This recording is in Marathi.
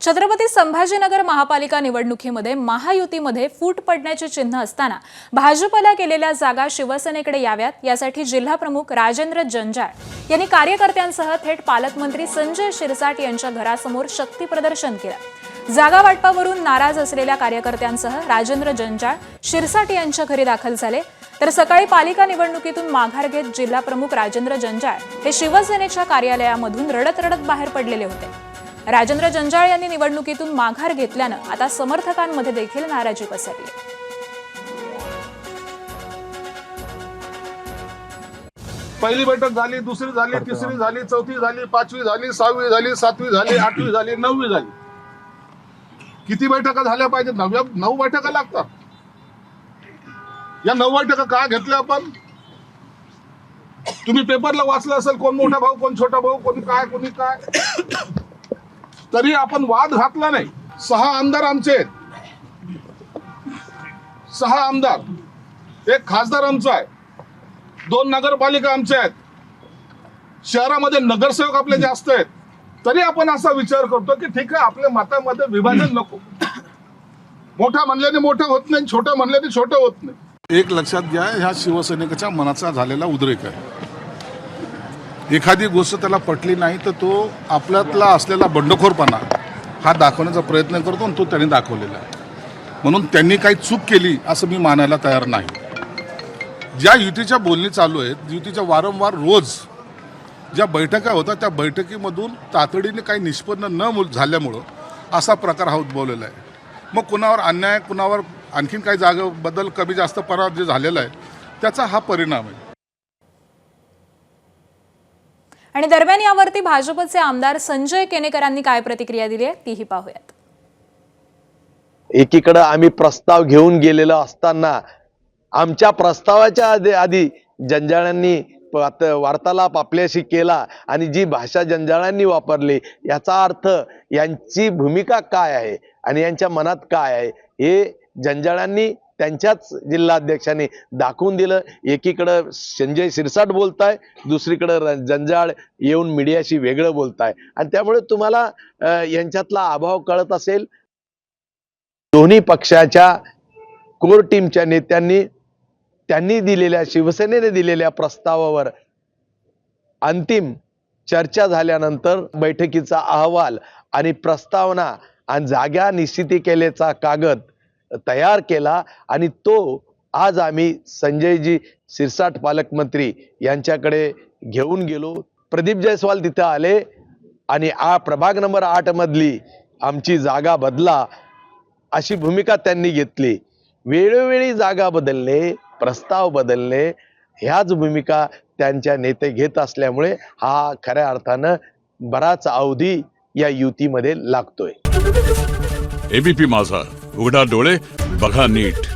छत्रपती संभाजीनगर महापालिका निवडणुकीमध्ये महायुतीमध्ये फूट पडण्याचे चिन्ह असताना भाजपला केलेल्या जागा शिवसेनेकडे याव्यात यासाठी जिल्हाप्रमुख राजेंद्र जंजाळ यांनी कार्यकर्त्यांसह थेट पालकमंत्री संजय शिरसाट यांच्या घरासमोर शक्ती प्रदर्शन केलं। जागा वाटपावरून नाराज असलेल्या कार्यकर्त्यांसह राजेंद्र जंजाळ शिरसाट यांच्या घरी दाखल झाले। तर सकाळी पालिका निवडणुकीतून माघार घेत जिल्हाप्रमुख राजेंद्र जंजाळ हे शिवसेनेच्या कार्यालयामधून रडत रडत बाहेर पडलेले होते। राजेंद्र जंजाळ यांनी निवडणुकीतून माघार घेतल्यानं आता समर्थकांमध्ये देखील नाराजी पसरली। पहिली बैठक झाली, दुसरी झाली, तिसरी झाली, चौथी झाली, पाचवी झाली, सहावी झाली, सातवी झाली, आठवी झाली, नववी झाली। किती बैठका झाल्या पाहिजेत? 9 बैठका लागतात। या 9 बैठका का घेतल्या आपण? तुम्ही पेपरला वाचलं असेल, कोण मोठा भाऊ, कोण छोटा भाऊ, कोणी काय तरी आपण वाद घातला नाही। 6 आमदार आमचे आहेत, 6 आमदार, 1 खासदार आमचा आहे, 2 नगरपालिका आमच्या आहेत, शहरामध्ये नगरसेवक आपले जास्त आहेत, तरी आपण असा विचार करतो की ठीक आहे, आपल्या मतामध्ये विभाजन नको। मोठा म्हणल्याने मोठं होत नाही, छोटं म्हणल्याने छोटं होत नाही। एक लक्षात घ्या, ह्या शिवसैनिकाच्या मनाचा झालेला उद्रेक आहे। एखादी गोष्ट त्याला पटली नाही तर तो आपल्यातला असलेला बंडखोरपणा हा दाखवण्याचा प्रयत्न करतो आणि तो त्यांनी दाखवलेला आहे। म्हणून त्यांनी काही चूक केली असं मी मानायला तयार नाही। ज्या युतीच्या बोलणी चालू आहेत, युतीच्या वारंवार रोज ज्या बैठका होतात, त्या बैठकीमधून तातडीने काही निष्पन्न न झाल्यामुळं असा प्रकार हा उद्भवलेला आहे। मग कुणावर अन्याय, कुणावर आणखीन काही जागेबद्दल कमी जास्त पराभव जे झालेला आहे त्याचा हा परिणाम आहे। आणि दरम्यान यावरती भाजपचे आमदार संजय केनेकरांनी काय प्रतिक्रिया दिली आहे तीही पाहूयात। एकीकडे आम्ही प्रस्ताव घेऊन गेलेलो असताना आमच्या प्रस्तावाच्या आधी जंजाळांनी वार्तालाप आपल्याशी केला आणि जी भाषा जंजाळांनी वापरली याचा अर्थ यांची भूमिका काय आहे आणि यांच्या मनात काय आहे हे जंजाळांनी त्यांच्याच जिल्हाध्यक्षांनी दाखवून दिलं। एकीकडे संजय शिरसाट बोलताय, दुसरीकडे जंजाळ येऊन मीडियाशी वेगळं बोलताय आणि त्यामुळे तुम्हाला यांच्यातला अभाव कळत असेल। दोन्ही पक्षाच्या कोर टीमच्या नेत्यांनी त्यांनी दिलेल्या, शिवसेनेने दिलेल्या प्रस्तावावर अंतिम चर्चा झाल्यानंतर बैठकीचा अहवाल आणि प्रस्तावना आणि जागा निश्चिती केल्याचा कागद तयार केला आणि तो आज आम्ही संजयजी शिरसाट पालकमंत्री यांच्याकडे घेऊन गेलो। प्रदीप जयस्वाल तिथे आले आणि प्रभाग नंबर 8 मधली आमची जागा बदला अशी भूमिका त्यांनी घेतली। वेळोवेळी जागा बदलणे, प्रस्ताव बदलणे ह्याच भूमिका त्यांच्या नेते घेत असल्यामुळे हा खऱ्या अर्थानं बराच अवधी या युतीमध्ये लागतोय। एबीपी माझा, उघडा डोळे बघा नीट।